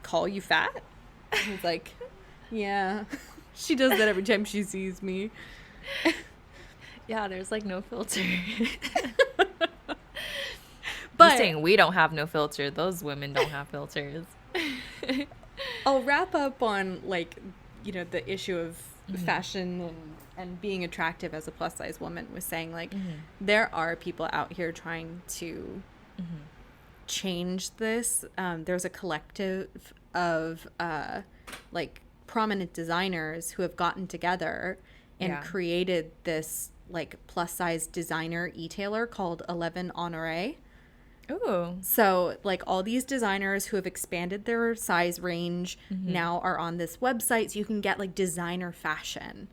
call you fat? I was like, yeah. She does that every time she sees me. Yeah, there's like no filter. But you're saying we don't have no filter. Those women don't have filters. I'll wrap up on like, you know, the issue of fashion and being attractive as a plus size woman with saying like there are people out here trying to change this. There's a collective of like prominent designers who have gotten together and created this like plus size designer e-tailer called 11 Honore. Ooh. So like all these designers who have expanded their size range now are on this website, so you can get like designer fashion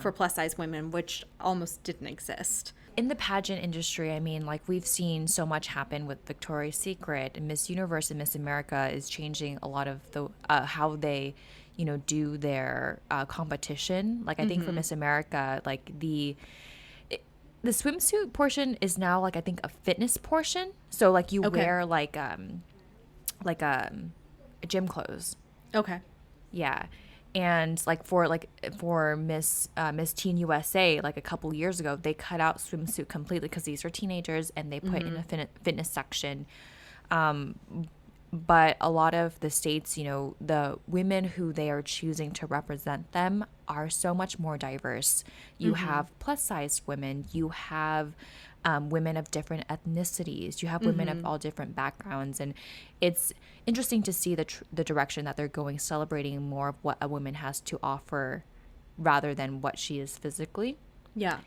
for plus size women, which almost didn't exist. In the pageant industry, I mean, like we've seen so much happen with Victoria's Secret and Miss Universe and Miss America is changing a lot of the how they, you know, do their competition. Like I think for Miss America, like the swimsuit portion is now like I think a fitness portion. So like you wear like gym clothes. Okay. Yeah. And like for Miss Teen USA, like a couple years ago, they cut out swimsuit completely because these are teenagers and they put in a fitness section. But a lot of the states, you know, the women who they are choosing to represent them are so much more diverse. You have plus sized women, you have women of different ethnicities, you have women of all different backgrounds. And it's interesting to see the direction that they're going, celebrating more of what a woman has to offer rather than what she is physically. Yeah.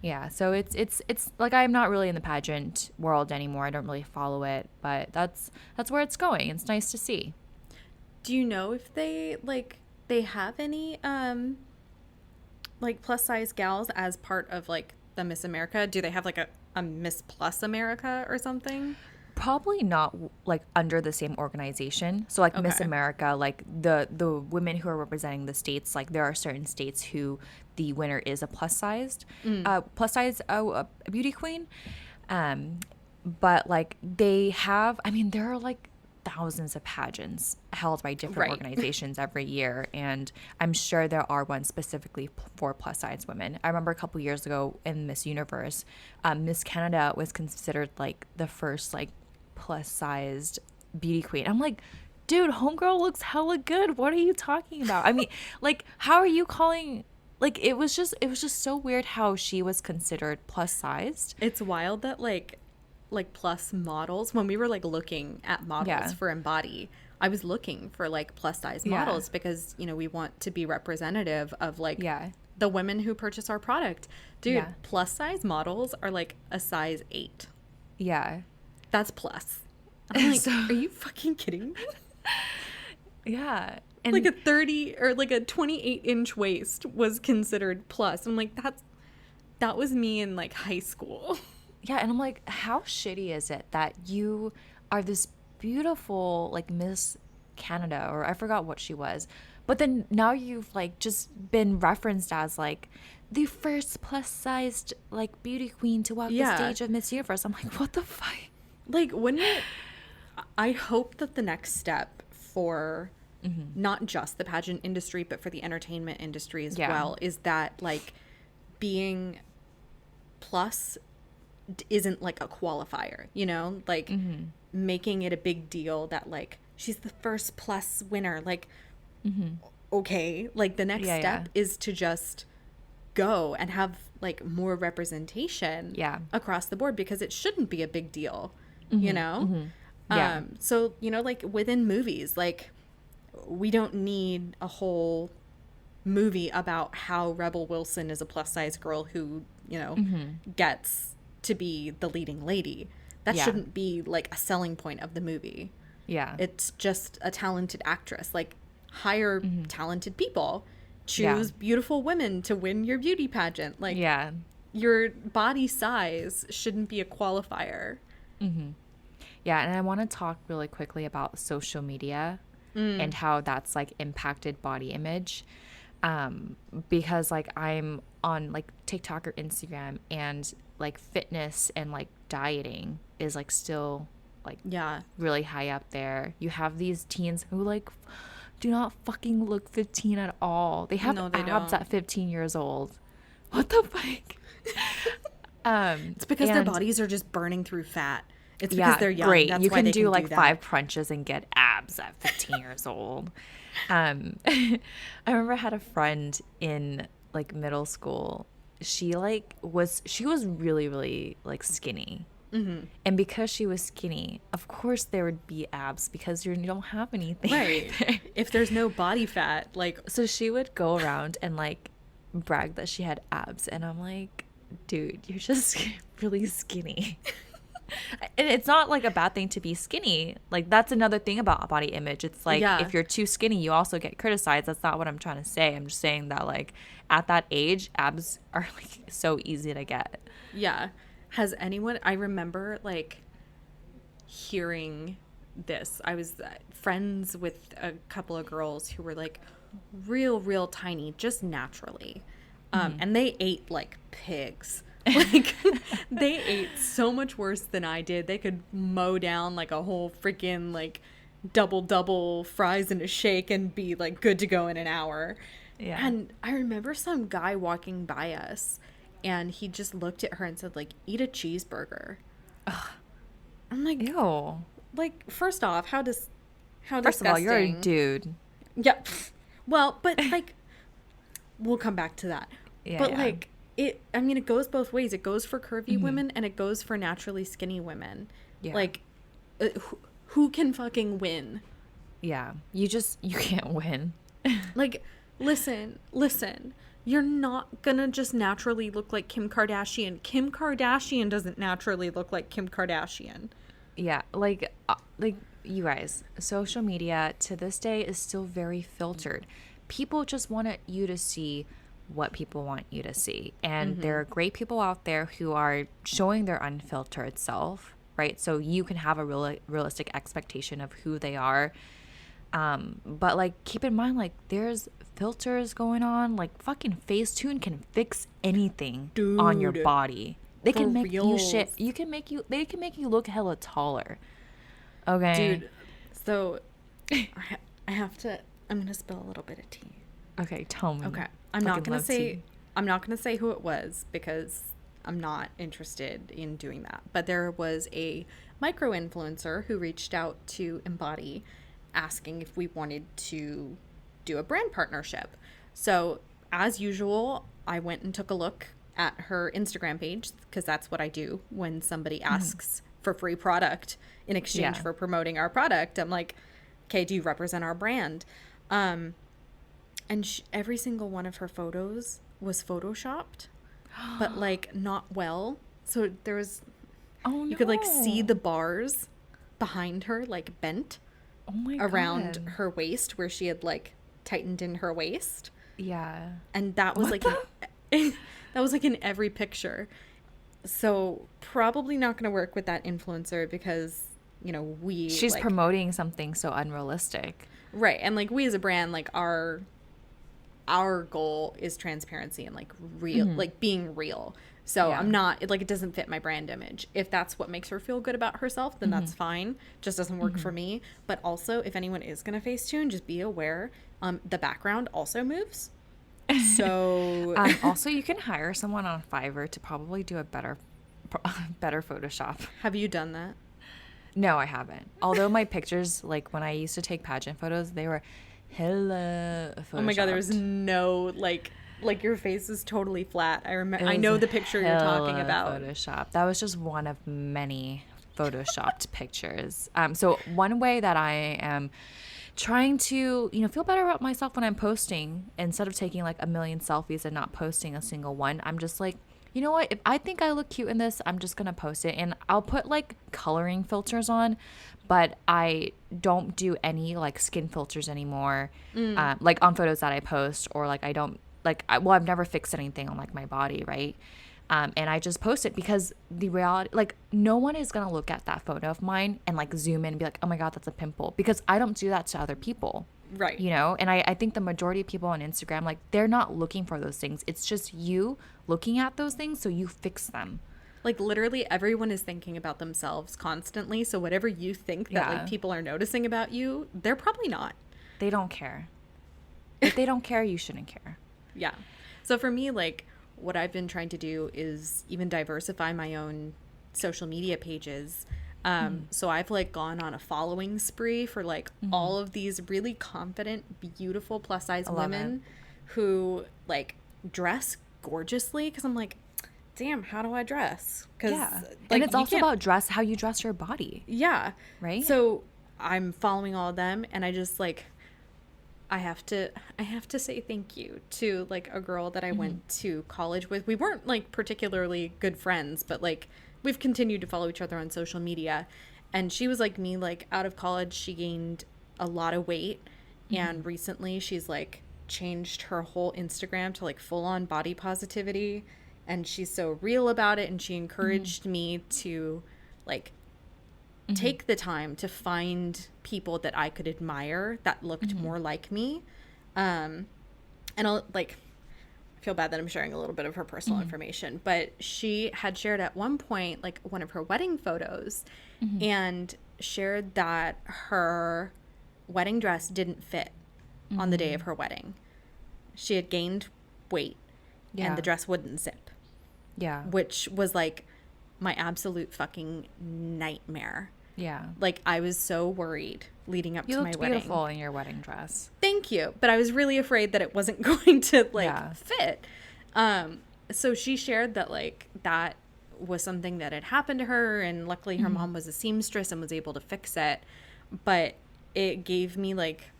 Yeah, so it's like I'm not really in the pageant world anymore. I don't really follow it, but that's where it's going. It's nice to see. Do you know if they have any like plus size gals as part of like the Miss America? Do they have like a Miss Plus America or something? Probably not like under the same organization. So like Miss America, like the women who are representing the states, like there are certain states who the winner is a plus size beauty queen. But like they have, I mean, there are like thousands of pageants held by different organizations every year, and I'm sure there are ones specifically for plus size women. I remember a couple years ago in Miss Universe, Miss Canada was considered like the first like plus sized beauty queen. I'm like, dude, homegirl looks hella good. What are you talking about? I mean, like, how are you calling? Like, it was just so weird how she was considered plus sized. It's wild that like plus models, when we were like looking at models for Embody, I was looking for like plus size models because, you know, we want to be representative of like the women who purchase our product. Dude, plus size models are like a size 8. Yeah. That's plus. I'm like, are you fucking kidding me? Yeah. And like a 30 or like a 28-inch waist was considered plus. I'm like, that was me in like high school. Yeah, and I'm like, how shitty is it that you are this beautiful like Miss Canada, or I forgot what she was, but then now you've like just been referenced as like the first plus sized like beauty queen to walk the stage of Miss Universe. I'm like, what the fuck? Like, wouldn't it? I hope that the next step for not just the pageant industry, but for the entertainment industry as well, is that like being plus isn't like a qualifier, you know, like making it a big deal that like she's the first plus winner. Like, okay, like the next step is to just go and have like more representation across the board, because it shouldn't be a big deal, you know? So, you know, like within movies, like we don't need a whole movie about how Rebel Wilson is a plus size girl who, you know, gets to be the leading lady. That shouldn't be like a selling point of the movie. It's just a talented actress. Like, hire talented people. Choose beautiful women to win your beauty pageant. Like, your body size shouldn't be a qualifier. Yeah, and I want to talk really quickly about social media and how that's like impacted body image. Because like I'm on like TikTok or Instagram, and like fitness and like dieting is like still like really high up there. You have these teens who like do not fucking look 15 at all. They have abs at 15 years old. What the fuck? It's because their bodies are just burning through fat. It's because they're young. Great. That's you why can do like that. 5 crunches and get abs at 15 years old. I remember I had a friend in like middle school. She was really, really like skinny. And because she was skinny, of course there would be abs, because you don't have anything. Right. If there's no body fat, like. So she would go around and like brag that she had abs. And I'm like, dude, you're just really skinny. And it's not like a bad thing to be skinny. Like, that's another thing about body image. It's like, if you're too skinny, you also get criticized. That's not what I'm trying to say. I'm just saying that like at that age, abs are like so easy to get. Yeah. Has anyone, I remember like hearing this. I was friends with a couple of girls who were like real tiny, just naturally. And they ate like pigs. Like, they ate so much worse than I did. They could mow down like a whole freaking like double fries in a shake and be like good to go in an hour. Yeah. And I remember some guy walking by us, and he just looked at her and said like, "Eat a cheeseburger." Ugh. I'm like, ew. Like, first off, how First disgusting. of all, you're a dude. Yep. Well, but like, we'll come back to that. But like, it goes both ways. It goes for curvy women, and it goes for naturally skinny women. Yeah. Like, who can fucking win? Yeah. You can't win. Like, listen. You're not gonna just naturally look like Kim Kardashian. Kim Kardashian doesn't naturally look like Kim Kardashian. Yeah. Like you guys, social media to this day is still very filtered. People just want you to see what people want you to see, and there are great people out there who are showing their unfiltered self, right? So you can have a realistic expectation of who they are, but like keep in mind, like there's filters going on. Like fucking Facetune can fix anything on your body. They can make you shit. They can make you look hella taller. Okay, dude. So I have to. I'm gonna spill a little bit of tea. Okay, tell me. Okay. I'm not gonna say who it was, because I'm not interested in doing that. But there was a micro influencer who reached out to Embody asking if we wanted to do a brand partnership. So as usual, I went and took a look at her Instagram page, because that's what I do when somebody asks for free product in exchange for promoting our product. I'm like, okay, do you represent our brand? And every single one of her photos was photoshopped, but like not well. So there was, you could like see the bars behind her like bent around her waist, where she had like tightened in her waist. Yeah. And that was that was like in every picture. So probably not going to work with that influencer because, you know, she's like, promoting something so unrealistic. Right. And like we as a brand, like our goal is transparency and like real, like being real. So I'm not, it doesn't fit my brand image. If that's what makes her feel good about herself, then that's fine. Just doesn't work for me. But also, if anyone is going to Facetune, just be aware, the background also moves. So also, you can hire someone on Fiverr to probably do a better Photoshop. Have you done that? No, I haven't. Although my pictures, like when I used to take pageant photos, they were hella photoshopped. Oh my God, there was no like your face is totally flat. I know the picture you're talking about. Photoshop. That was just one of many photoshopped pictures. So one way that I am trying to, feel better about myself when I'm posting, instead of taking like a million selfies and not posting a single one, I'm just like, you know what? If I think I look cute in this, I'm just going to post it. And I'll put like coloring filters on, but I don't do any like skin filters anymore. Like on photos that I post, or like I don't like, I've never fixed anything on like my body. Right. And I just post it because the reality, like no one is going to look at that photo of mine and like zoom in and be like, oh my God, that's a pimple, because I don't do that to other people. Right. And I think the majority of people on Instagram, like they're not looking for those things. It's just you looking at those things, so you fix them. Like literally everyone is thinking about themselves constantly. So whatever you think that like people are noticing about you, they're probably not. They don't care. If they don't care, you shouldn't care. Yeah. So for me, like what I've been trying to do is even diversify my own social media pages. So I've like gone on a following spree for like all of these really confident, beautiful plus size women who like dress gorgeously, because I'm like, damn, how do I dress? Like, and it's also about how you dress your body. Yeah. Right. So I'm following all of them, and I just like, I have to say thank you to like a girl that I went to college with. We weren't like particularly good friends, but like we've continued to follow each other on social media. And she was like me, like out of college, she gained a lot of weight. And recently she's like changed her whole Instagram to like full on body positivity. And she's so real about it. And she encouraged me to like take the time to find people that I could admire that looked more like me. And I'll like, I feel bad that I'm sharing a little bit of her personal information, but she had shared at one point like one of her wedding photos and shared that her wedding dress didn't fit on the day of her wedding. She had gained weight and the dress wouldn't zip. Yeah. Which was like my absolute fucking nightmare. Yeah. Like I was so worried leading up to my wedding. You looked beautiful in your wedding dress. Thank you. But I was really afraid that it wasn't going to like fit. So she shared that like that was something that had happened to her, and luckily her mom was a seamstress and was able to fix it. But it gave me like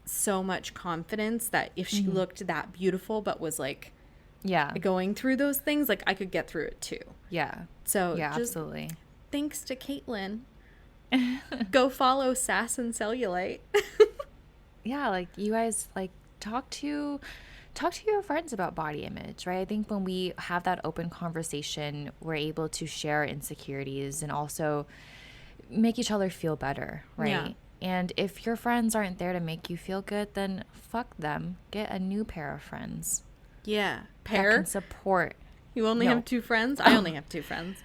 so much confidence that if she looked that beautiful but was like going through those things, like I could get through it too. Yeah. So yeah, absolutely. Thanks to Caitlin. Go follow Sass and Cellulite. Yeah, like you guys like talk to your friends about body image, right? I think when we have that open conversation, we're able to share insecurities and also make each other feel better, right? Yeah. And if your friends aren't there to make you feel good, then fuck them. Get a new pair of friends. Yeah. Pair? That can support. You only have 2 friends? I only have 2 friends.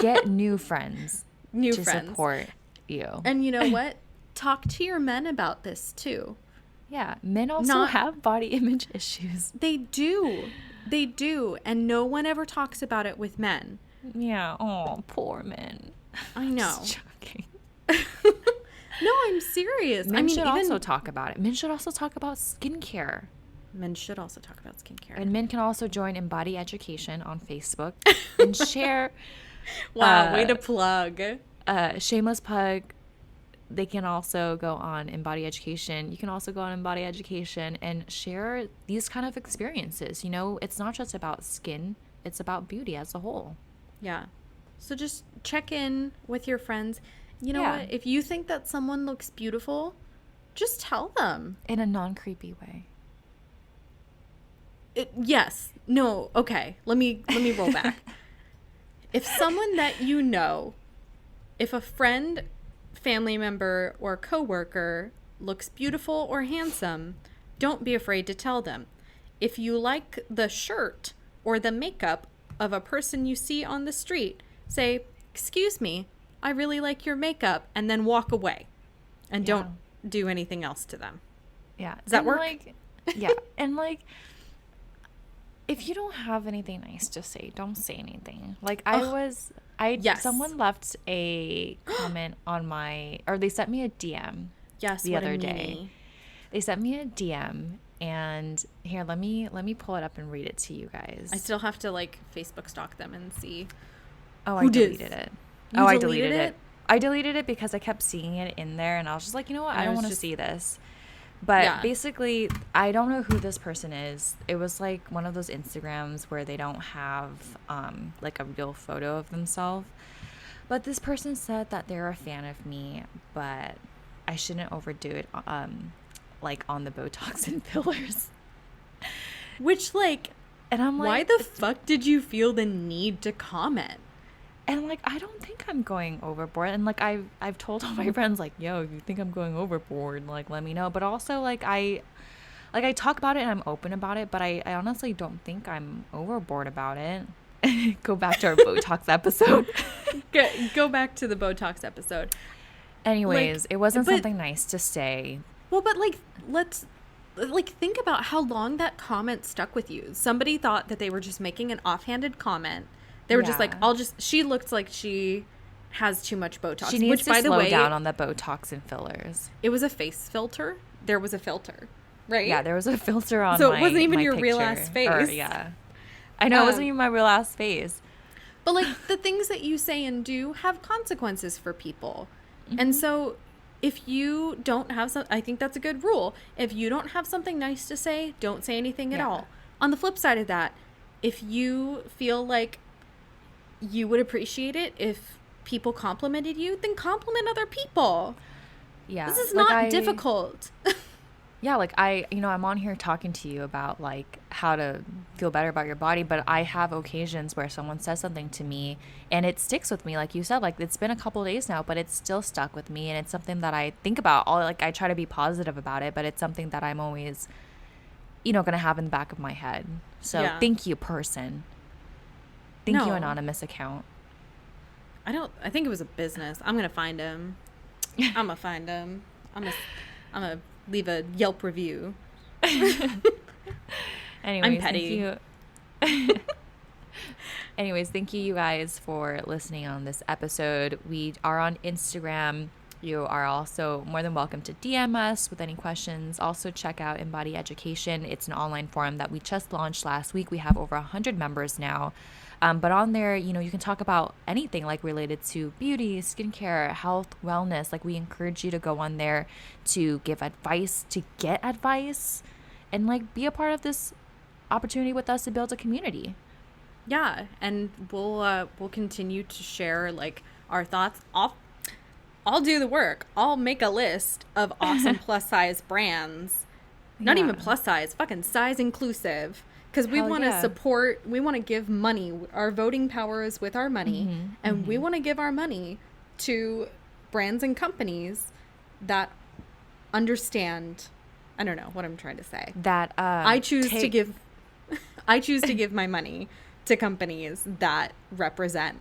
Get new friends. To support you. And you know what? Talk to your men about this too. Yeah. Men also have body image issues. They do. They do. And no one ever talks about it with men. Yeah. Oh, poor men. I know. I'm just joking. No, I'm serious. Men should also talk about it. Men should also talk about skincare. Men should also talk about skincare. And men can also join Embody Education on Facebook and share. Wow, way to plug. Shameless plug. They can also go on Embody Education. You can also go on Embody Education and share these kind of experiences. You know, it's not just about skin. It's about beauty as a whole. Yeah. So just check in with your friends. You know what? If you think that someone looks beautiful, just tell them. In a non-creepy way. Yes. No. Okay. Let me roll back. If someone that you know, if a friend, family member, or coworker looks beautiful or handsome, don't be afraid to tell them. If you like the shirt or the makeup of a person you see on the street, say, "Excuse me, I really like your makeup," and then walk away and don't do anything else to them. Yeah. Does that and work? Like, yeah. And like, if you don't have anything nice to say, don't say anything. Like Yes. someone left a comment on or they sent me a DM the other day. They sent me a DM, and here, let me pull it up and read it to you guys. I still have to like Facebook stalk them and see. Oh, Who I deleted it. You I deleted deleted it? it. I deleted it because I kept seeing it in there, and I was just like, you know what? I don't want to see this. But basically, I don't know who this person is. It was like one of those Instagrams where they don't have like a real photo of themselves. But this person said that they're a fan of me, but I shouldn't overdo it like on the Botox and fillers. Which, like, and I'm like, why the fuck did you feel the need to comment? And like, I don't think I'm going overboard. And like, I've told all my friends, like, yo, if you think I'm going overboard, like, let me know. But also, like, I talk about it and I'm open about it, but I honestly don't think I'm overboard about it. Go back to our Botox episode. Go back to the Botox episode. Anyways, it wasn't something nice to say. Well, but like, let's like think about how long that comment stuck with you. Somebody thought that they were just making an offhanded comment. They were just like, she looks like she has too much Botox. She needs to slow down on the Botox and fillers. It was a face filter. There was a filter, right? Yeah, there was a filter on so my it wasn't even your picture. real ass face. Yeah. I know, it wasn't even my real ass face. But like, the things that you say and do have consequences for people. Mm-hmm. And so if you don't have I think that's a good rule. If you don't have something nice to say, don't say anything at all. On the flip side of that, if you feel like you would appreciate it if people complimented you, then compliment other people. Yeah. This is not difficult. Yeah, like I'm on here talking to you about like how to feel better about your body, but I have occasions where someone says something to me and it sticks with me. Like you said, like it's been a couple of days now, but it's still stuck with me, and it's something that I think about. I try to be positive about it, but it's something that I'm always, going to have in the back of my head. So thank you, person. Thank you, anonymous account. I think it was a business. I'm going to find him. I'm going to find him. I'm going to leave a Yelp review. Anyways, I'm petty. Anyways, thank you guys for listening on this episode. We are on Instagram. You are also more than welcome to DM us with any questions. Also, check out Embody Education. It's an online forum that we just launched last week. We have over 100 members now. But on there, you can talk about anything like related to beauty, skincare, health, wellness. Like, we encourage you to go on there to give advice, to get advice, and like be a part of this opportunity with us to build a community. Yeah, and we'll continue to share like our thoughts. I'll do the work. I'll make a list of awesome plus size brands. Not even plus size, fucking size inclusive. Because we want to support, we want to give money. Our voting power is with our money. And we want to give our money to brands and companies that understand, I don't know what I'm trying to say. That I choose to give my money to companies that represent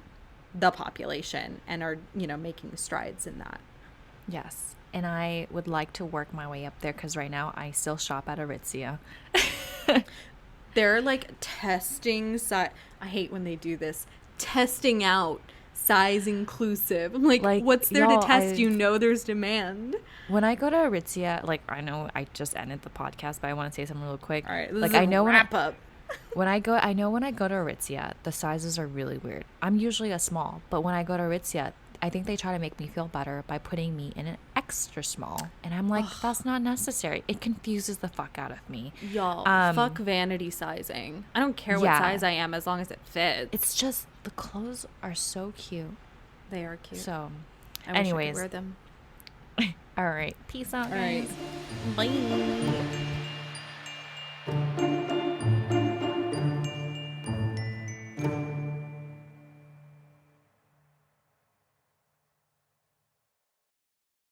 the population and are, making strides in that. Yes. And I would like to work my way up there because right now I still shop at Aritzia. They're like testing size. I hate when they do this. Testing out size inclusive. I'm like what's there to test? There's demand. When I go to Aritzia, like I know I just ended the podcast, but I want to say something real quick. All right, this is a wrap up. When I go to Aritzia, the sizes are really weird. I'm usually a small, but when I go to Aritzia, I think they try to make me feel better by putting me in an extra small. And I'm like, that's not necessary. It confuses the fuck out of me. Y'all, fuck vanity sizing. I don't care what size I am as long as it fits. It's just, the clothes are so cute. They are cute. So, anyways. I wish I could wear them. All right. Peace out, guys. All right. Bye.